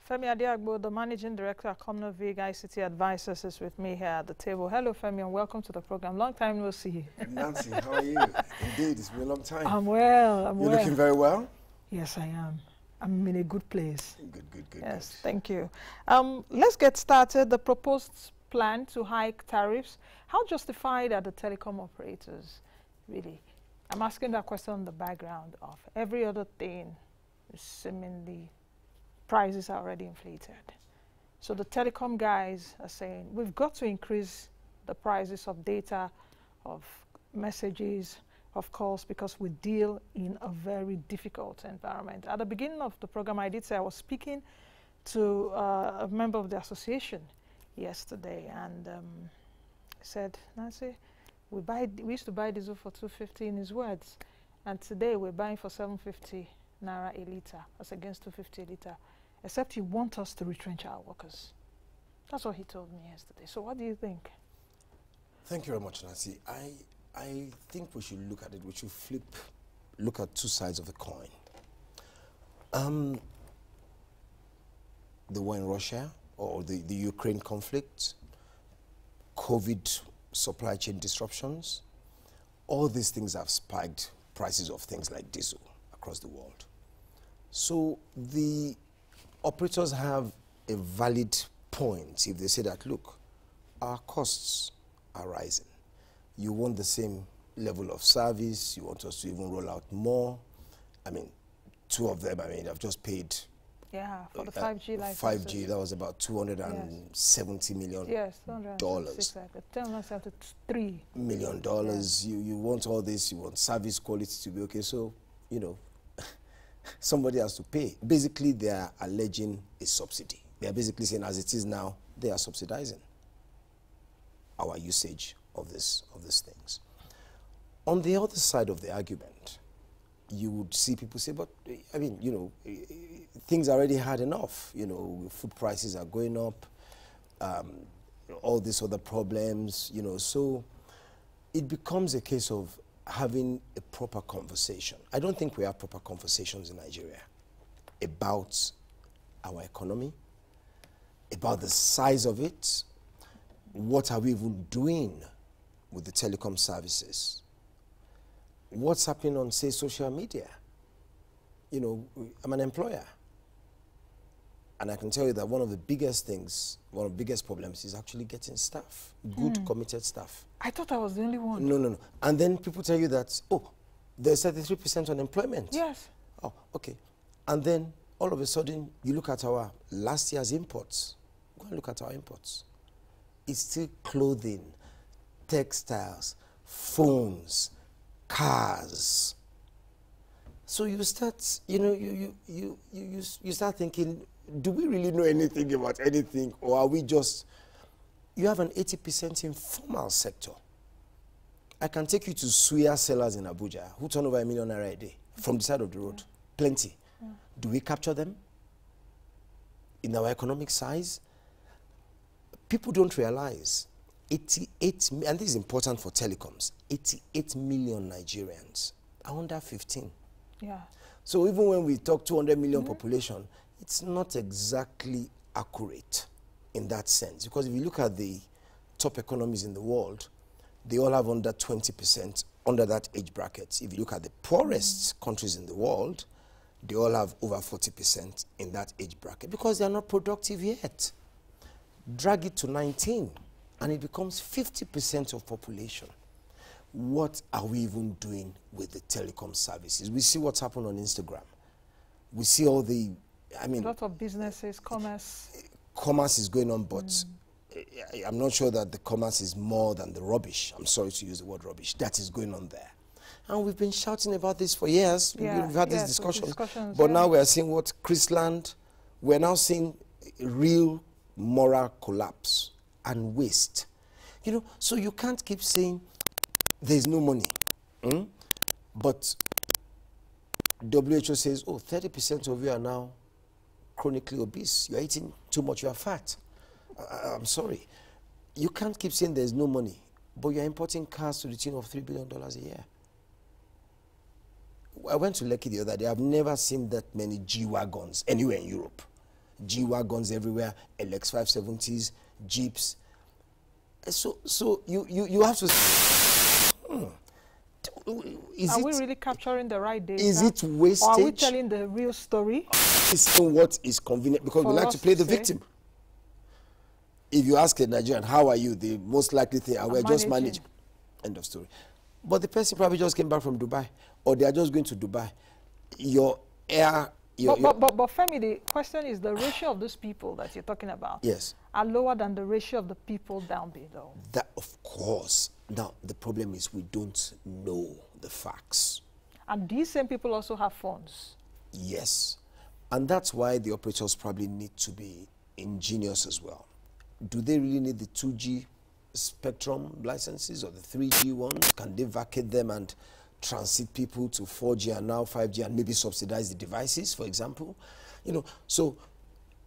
Femi Adeagbo, the Managing Director at Comnavig ICT Advisers, is with me here at the table. Hello, Femi, and welcome to the program. Long time no see. Nancy, how are you? Indeed, it's been a long time. I'm well. You're looking very well? Yes, I am. I'm in a good place. Good. Yes, thank you. Let's get started. The proposed plan to hike tariffs, how justified are the telecom operators, really? I'm asking that question on the background of every other thing is seemingly prices are already inflated. So the telecom guys are saying we've got to increase the prices of data, of messages, of calls, because we deal in a very difficult environment. At the beginning of the program, I did say I was speaking to a member of the association yesterday, and I said, Nancy, we used to buy diesel for 250 in his words, and today we're buying for 750 naira a litre, as against 250 a litre, except you want us to retrench our workers. That's what he told me yesterday. So what do you think? Thank you very much, Nancy. I think we should look at it. We should look at two sides of the coin. The war in Russia, or the Ukraine conflict, COVID supply chain disruptions, all these things have spiked prices of things like diesel across the world. So the operators have a valid point if they say that, look, our costs are rising. You want the same level of service, you want us to even roll out more. I mean, two of them, I've just paid. Yeah, for the 5G licenses. 5G, that was about $270 million. Yes, $273 million. You want all this, you want service quality to be okay. So, you know, somebody has to pay. Basically, they are alleging a subsidy. They are basically saying, as it is now, they are subsidizing our usage of these things. On the other side of the argument, you would see people say, but, I mean, you know, things are already hard enough. You know, food prices are going up, all these other problems, you know. So it becomes a case of having a proper conversation. I don't think we have proper conversations in Nigeria about our economy, about the size of it, what are we even doing with the telecom services, what's happening on, say, social media. You know, I'm an employer, and I can tell you that one of the biggest things, one of the biggest problems is actually getting staff, good, committed staff. I thought I was the only one. No. And then people tell you that, oh, there's 33% unemployment. Yes. Oh, okay. And then all of a sudden, you look at our last year's imports. Go and look at our imports. It's still clothing, textiles, phones, cars. So you start, you know, you start thinking, do we really know anything about anything, or are we just, you have an 80% informal sector. I can take you to suya sellers in Abuja who turn over $1 million a day from the side of the road. Plenty. Do we capture them in our economic size? People don't realize 88, and this is important for telecoms, 88 million Nigerians are under 15. Yeah. So even when we talk 200 million population, it's not exactly accurate in that sense. Because if you look at the top economies in the world, they all have under 20% under that age bracket. If you look at the poorest countries in the world, they all have over 40% in that age bracket because they are not productive yet. Drag it to 19, and it becomes 50% of population. What are we even doing with the telecom services? We see what's happened on Instagram. We see all the, I mean, a lot of businesses, commerce. Commerce is going on, but I'm not sure that the commerce is more than the rubbish. I'm sorry to use the word rubbish. That is going on there. And we've been shouting about this for years. Yeah, we've had yes, this discussion. yeah. But now we're seeing what Chrisland, we're now seeing real moral collapse and waste. You know, so you can't keep saying there's no money. But WHO says, oh, 30% of you are now chronically obese. You're eating too much, you are fat. I'm sorry. You can't keep saying there's no money, but you're importing cars to the tune of $3 billion a year. I went to Lekki the other day. I've never seen that many G-Wagons anywhere in Europe. G-Wagons everywhere, LX 570s, Jeeps. So you have to... Are we really capturing the right data? Is it wastage? Or are we telling the real story? It's what is convenient, because we like to play the victim. If you ask a Nigerian, how are you? The most likely thing, we're just managing. End of story. But the person probably just came back from Dubai, or they are just going to Dubai. But Femi, the question is, the ratio of those people that you're talking about, yes, are lower than the ratio of the people down below. That, of course. Now, the problem is we don't know the facts. And these same people also have phones. Yes. And that's why the operators probably need to be ingenious as well. Do they really need the 2G spectrum licenses or the 3G ones? Can they vacate them and transit people to 4G and now 5G and maybe subsidize the devices, for example? You know, so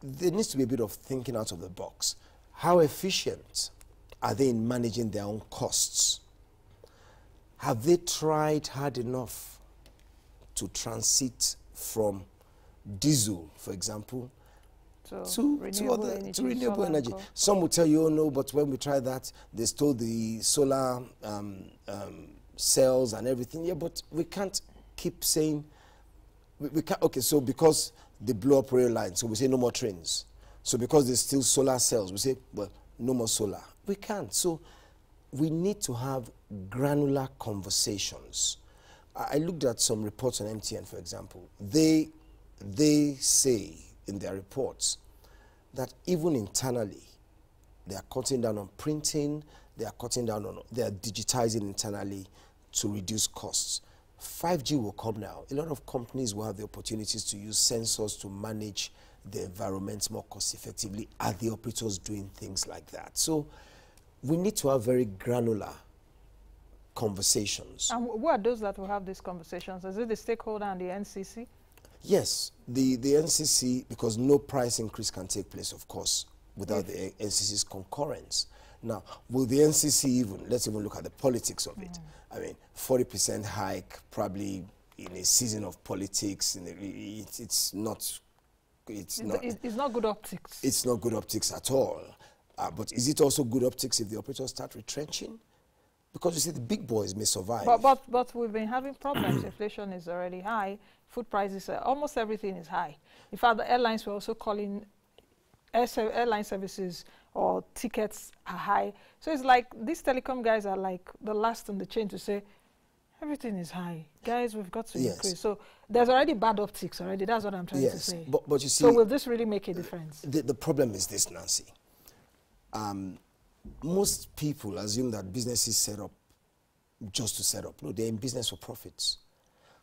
there needs to be a bit of thinking out of the box. How efficient are they in managing their own costs? Have they tried hard enough to transit from diesel, for example, to renewable energy? Some will tell you, oh no, but when we tried that, they stole the solar cells and everything. Yeah, but we can't keep saying, we can't, okay, so because they blow up rail lines, so we say no more trains. So because there's still solar cells, we say, well, no more solar. We can't. So we need to have granular conversations. I looked at some reports on MTN, for example. They say in their reports that even internally, they are cutting down on printing, they are digitizing internally to reduce costs. 5G will come now. A lot of companies will have the opportunities to use sensors to manage the environment more cost effectively. Are the operators doing things like that? So we need to have very granular conversations. And who are those that will have these conversations? Is it the stakeholder and the NCC? Yes, the NCC, because no price increase can take place, of course, without the NCC's concurrence. Now, will the NCC even, let's even look at the politics of it. I mean, 40% hike, probably in a season of politics, it's not good optics. It's not good optics at all. But is it also good optics if the operators start retrenching? Because you see, the big boys may survive. But we've been having problems. Inflation is already high. Food prices, almost everything is high. In fact, the airlines were also calling airline services or tickets are high. So it's like these telecom guys are like the last in the chain to say, everything is high. Guys, we've got to increase. So there's already bad optics already. That's what I'm trying to say. But you see, so will this really make a difference? The problem is this, Nancy. Most people assume that business is set up just to set up. No, they're in business for profits.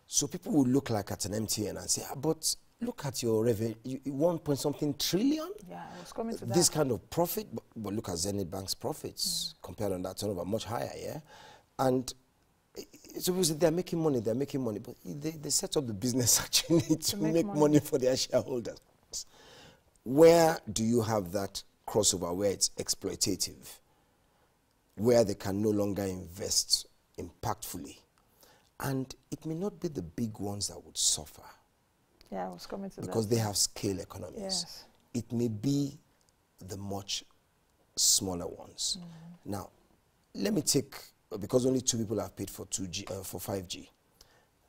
So people will look like at an MTN and say, but look at your revenue, 1.something trillion? Yeah, I was coming to that. This kind of profit, but look at Zenith Bank's profits compared on that turnover, much higher, yeah? And so they're making money, but they set up the business actually to make money for their shareholders. Where do you have that crossover where it's exploitative, where they can no longer invest impactfully? And it may not be the big ones that would suffer. Yeah, I was coming to that. Because they have scale economies. Yes. It may be the much smaller ones. Now, let me take, because only 2 people have paid for 5G,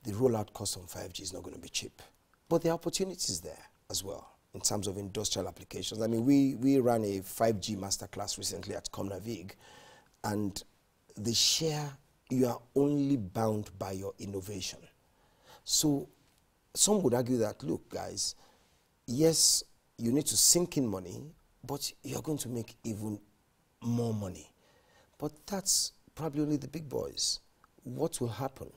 the rollout cost on 5G is not going to be cheap. But there are opportunities there as well in terms of industrial applications. I mean, we ran a 5G masterclass recently at Comnavig, and the share, you are only bound by your innovation. So some would argue that, look, guys, yes, you need to sink in money, but you're going to make even more money. But that's probably only the big boys. What will happen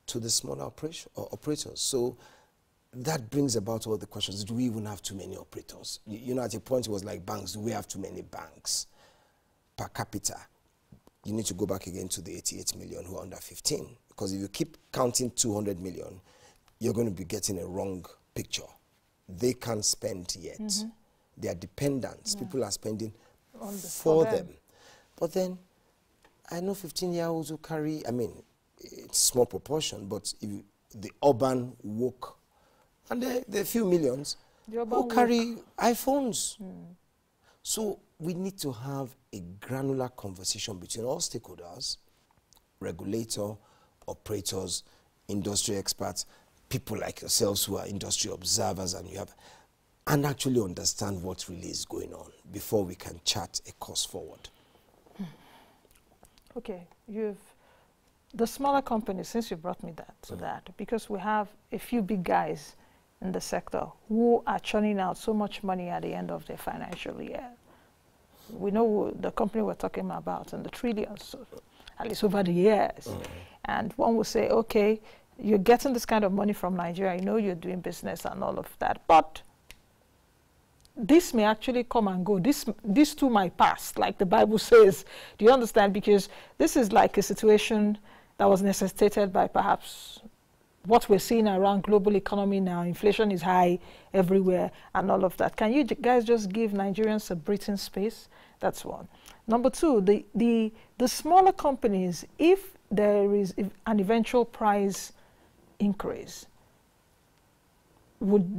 to the smaller operators? So that brings about all the questions. Do we even have too many operators? You know, at a point it was like banks. Do we have too many banks per capita? You need to go back again to the 88 million who are under 15. Because if you keep counting 200 million, you're going to be getting a wrong picture. They can't spend yet. They are dependents. People are spending for them. But then, I know 15-year-olds who carry, I mean, it's a small proportion, but if the urban woke, and there are a few millions, who carry iPhones. So we need to have a granular conversation between all stakeholders, regulator, operators, industry experts, people like yourselves who are industry observers, and actually understand what really is going on before we can chart a course forward. Okay, the smaller companies, since you brought me to that, because we have a few big guys in the sector who are churning out so much money at the end of their financial year. We know the company we're talking about in the trillions, at least over the years. And one will say, okay, you're getting this kind of money from Nigeria, you know you're doing business and all of that, but this may actually come and go. This too might pass, like the Bible says. Do you understand? Because this is like a situation that was necessitated by perhaps what we're seeing around global economy now. Inflation is high everywhere and all of that. Can you guys just give Nigerians a breathing space? That's one. Number two, the smaller companies, if there is an eventual price increase,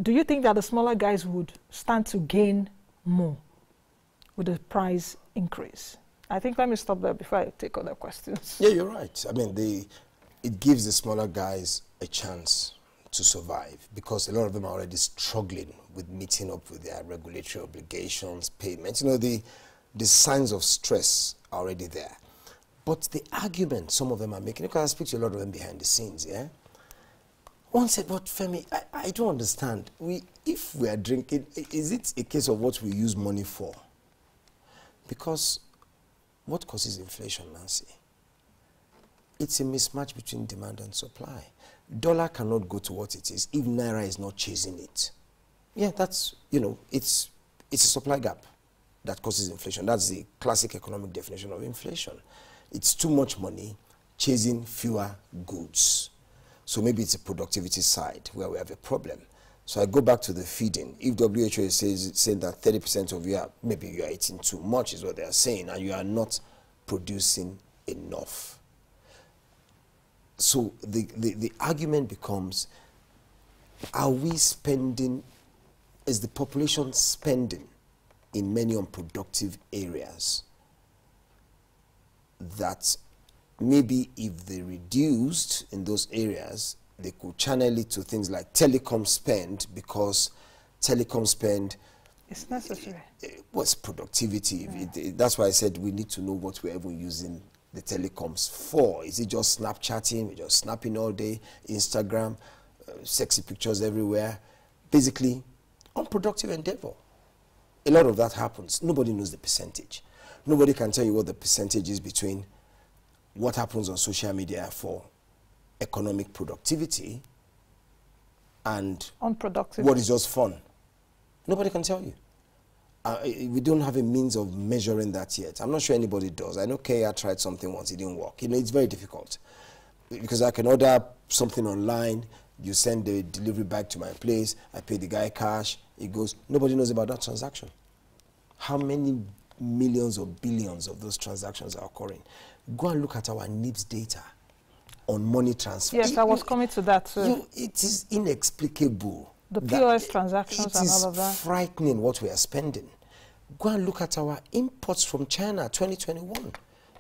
do you think that the smaller guys would stand to gain more with the price increase? I think let me stop there before I take other questions. Yeah, you're right. I mean, it gives the smaller guys a chance to survive because a lot of them are already struggling with meeting up with their regulatory obligations, payments. You know, the signs of stress are already there. But the argument some of them are making, because I speak to a lot of them behind the scenes, yeah? One said, but Femi, I don't understand. If we are drinking, is it a case of what we use money for? Because what causes inflation, Nancy? It's a mismatch between demand and supply. Dollar cannot go to what it is if Naira is not chasing it. Yeah, that's, you know, it's a supply gap that causes inflation. That's the classic economic definition of inflation. It's too much money chasing fewer goods. So maybe it's a productivity side where we have a problem. So I go back to the feeding. If WHO is saying that 30% of you maybe you are eating too much is what they are saying, and you are not producing enough. So the argument becomes, are we spending, is the population spending in many unproductive areas that maybe if they reduced in those areas, they could channel it to things like telecom spend, because telecom spend, it's necessary. What's productivity? That's why I said we need to know what we're even using the telecoms for. Is it just Snapchatting? We're just snapping all day, Instagram, sexy pictures everywhere. Basically, unproductive endeavor. A lot of that happens. Nobody knows the percentage. Nobody can tell you what the percentage is between what happens on social media for economic productivity and unproductive, what is just fun. Nobody can tell you. We don't have a means of measuring that yet. I'm not sure anybody does. I know Kea tried something once, it didn't work. You know, it's very difficult. Because I can order something online, you send the delivery back to my place, I pay the guy cash, it goes. Nobody knows about that transaction. How many millions or billions of those transactions are occurring? Go and look at our NIPS data on money transfer. Yes, I was coming to that too. It is inexplicable. The POS transactions and all of that. It is frightening what we are spending. Go and look at our imports from China, 2021.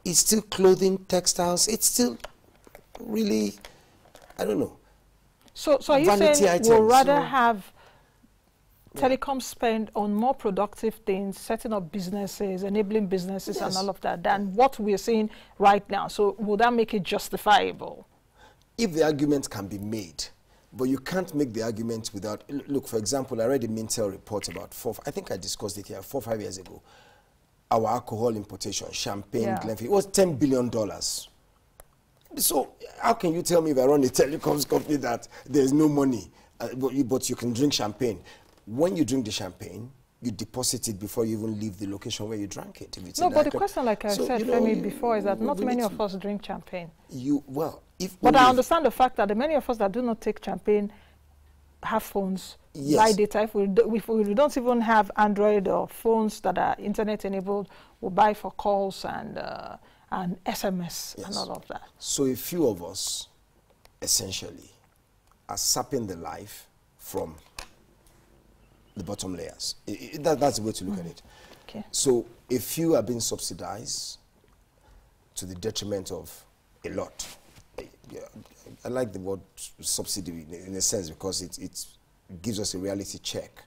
It's still clothing, textiles. It's still really, I don't know. So are you saying we'll rather have telecom spend on more productive things, setting up businesses, enabling businesses, yes, and all of that, than what we're seeing right now? So will that make it justifiable? If the argument can be made, but you can't make the argument without, look, for example, I read a Mintel report about I think I discussed it here 4 or 5 years ago. Our alcohol importation, champagne, yeah, Glenfiddich, it was $10 billion. So how can you tell me if I run a telecoms company that there's no money, but you can drink champagne? When you drink the champagne, you deposit it before you even leave the location where you drank it. If it's no, but the question, like I said, Femi, before, is that not many of us drink champagne. But I understand the fact that the many of us that do not take champagne have phones, yes, buy data. If we don't even have Android or phones that are internet enabled, we'll buy for calls and SMS, yes, and all of that. So a few of us, essentially, are sapping the life from the bottom layers. That's the way to look at it. Okay. So a few are being subsidized to the detriment of a lot. I like the word subsidy in a sense because it gives us a reality check.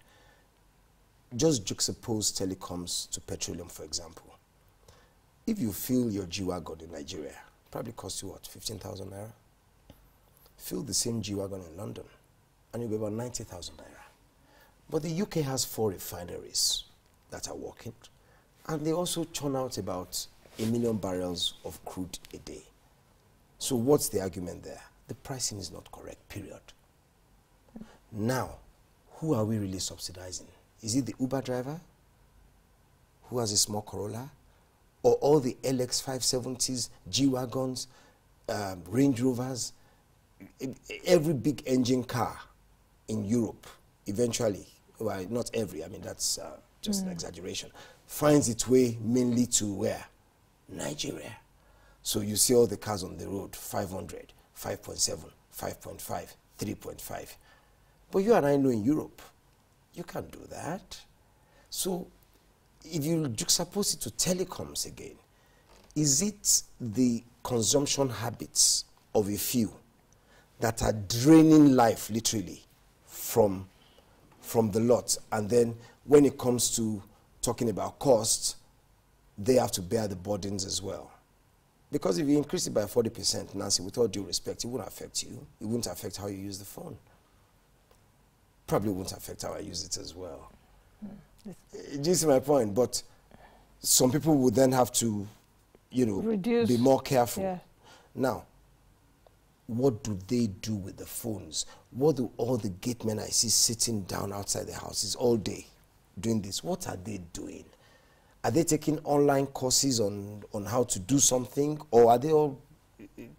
Just juxtapose telecoms to petroleum, for example. If you fill your G-Wagon in Nigeria, probably costs you what, 15,000 naira? Fill the same G-Wagon in London, and you'll be about 90,000 naira. But the UK has 4 refineries that are working, and they also churn out about 1 million barrels of crude a day. So what's the argument there? The pricing is not correct, period. Now, who are we really subsidizing? Is it the Uber driver who has a small Corolla? Or all the LX 570s, G-Wagons, Range Rovers? Every big engine car in Europe, eventually, well, not every, I mean, that's just an exaggeration, finds its way mainly to where? Nigeria. So you see all the cars on the road, 500, 5.7, 5.5, 3.5. But you and I know in Europe, you can't do that. So if you juxtapose it to telecoms again, is it the consumption habits of a few that are draining life literally from the lot? And then when it comes to talking about costs, they have to bear the burdens as well. Because if you increase it by 40%, Nancy, with all due respect, it won't affect you. It won't affect how you use the phone. Probably won't affect how I use it as well. Do you see my point? But some people would then have to, you know, reduce, be more careful. Yeah. Now, what do they do with the phones? What do all the gatemen I see sitting down outside the houses all day doing this? What are they doing? Are they taking online courses on how to do something? Or are they all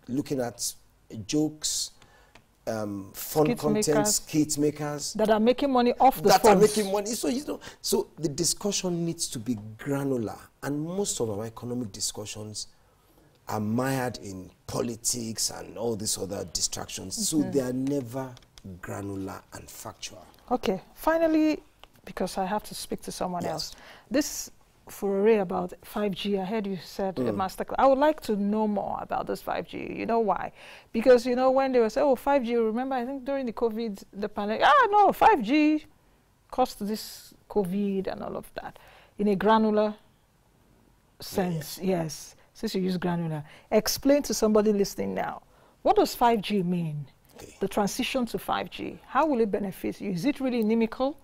looking at jokes, fun content, skit makers? That are making money off the phones. That are making money. So, you know, so the discussion needs to be granular. And most of our economic discussions are mired in politics and all these other distractions. So they are never granular and factual. Okay. Finally, because I have to speak to someone else. This furore about 5G, I heard you said a master class. I would like to know more about this 5G. You know why? Because, you know, when they were saying, oh, 5G, remember, I think during the COVID, the pandemic, no, 5G caused this COVID and all of that. In a granular sense, yes. Since you use granular. Explain to somebody listening now, what does 5G mean? Okay. The transition to 5G, how will it benefit you? Is it really inimical?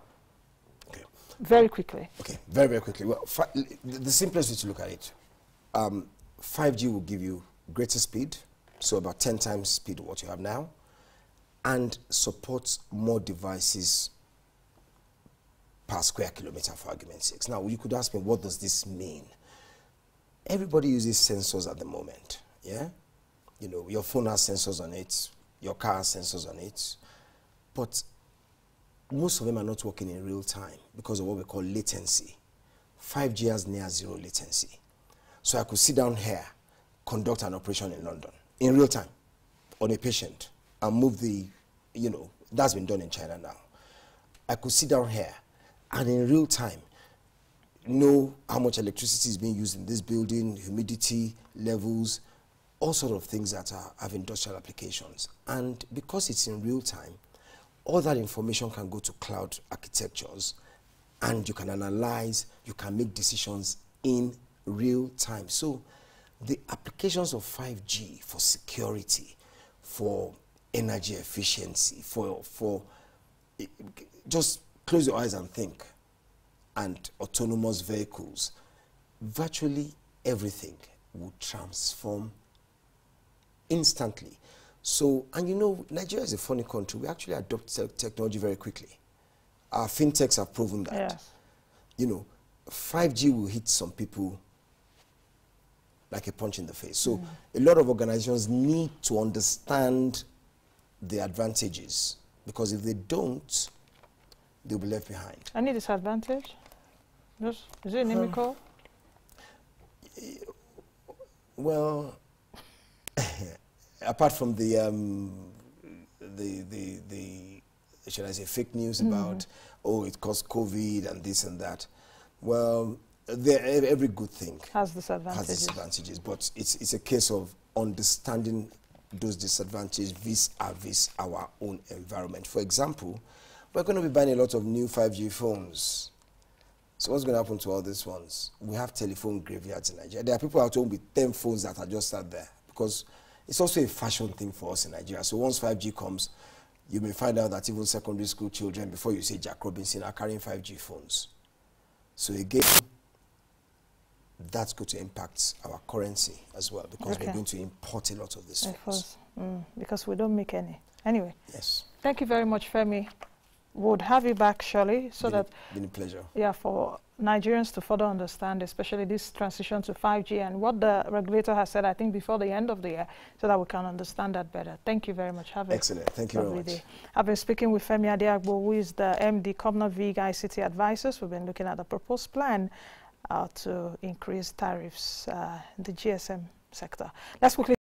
Very quickly. Okay, very, very quickly. Well, the simplest way to look at it, 5G will give you greater speed, so about 10 times speed of what you have now, and supports more devices per square kilometer, for argument's sake. Now, you could ask me, what does this mean? Everybody uses sensors at the moment, yeah? You know, your phone has sensors on it, your car has sensors on it, but most of them are not working in real time because of what we call latency. 5G has near zero latency. So I could sit down here, conduct an operation in London in real time on a patient and move the, you know, that's been done in China now. I could sit down here and in real time know how much electricity is being used in this building, humidity levels, all sort of things that have industrial applications. And because it's in real time, all that information can go to cloud architectures and you can analyze, you can make decisions in real time. So the applications of 5G for security, for energy efficiency, for just close your eyes and think, and autonomous vehicles, virtually everything will transform instantly. So, and you know, Nigeria is a funny country. We actually adopt technology very quickly. Our fintechs have proven that. Yes. You know, 5G will hit some people like a punch in the face. So a lot of organizations need to understand the advantages, because if they don't, they'll be left behind. Any disadvantage? Yes. Is it inimical? Well, apart from the should I say fake news about oh, it caused COVID and this and that. Well, every good thing has disadvantages. But it's a case of understanding those disadvantages vis-a-vis our own environment. For example, we're going to be buying a lot of new 5G phones. So what's going to happen to all these ones? We have telephone graveyards in Nigeria. There are people out home with 10 phones that are just sat there, because it's also a fashion thing for us in Nigeria. So once 5G comes, you may find out that even secondary school children, before you say Jack Robinson, are carrying 5G phones. So again, that's going to impact our currency as well, because we're going to import a lot of this. Of course, because we don't make any. Anyway. Yes. Thank you very much, Femi. Would have you back surely, so been a pleasure. Yeah, for Nigerians to further understand, especially this transition to 5G and what the regulator has said, I think, before the end of the year, so that we can understand that better. Thank you very much. Excellent. Thank you very much. Day. I've been speaking with Femi Adeagbo, who is the MD Comnavig ICT Advisers. We've been looking at the proposed plan to increase tariffs in the GSM sector. Let's quickly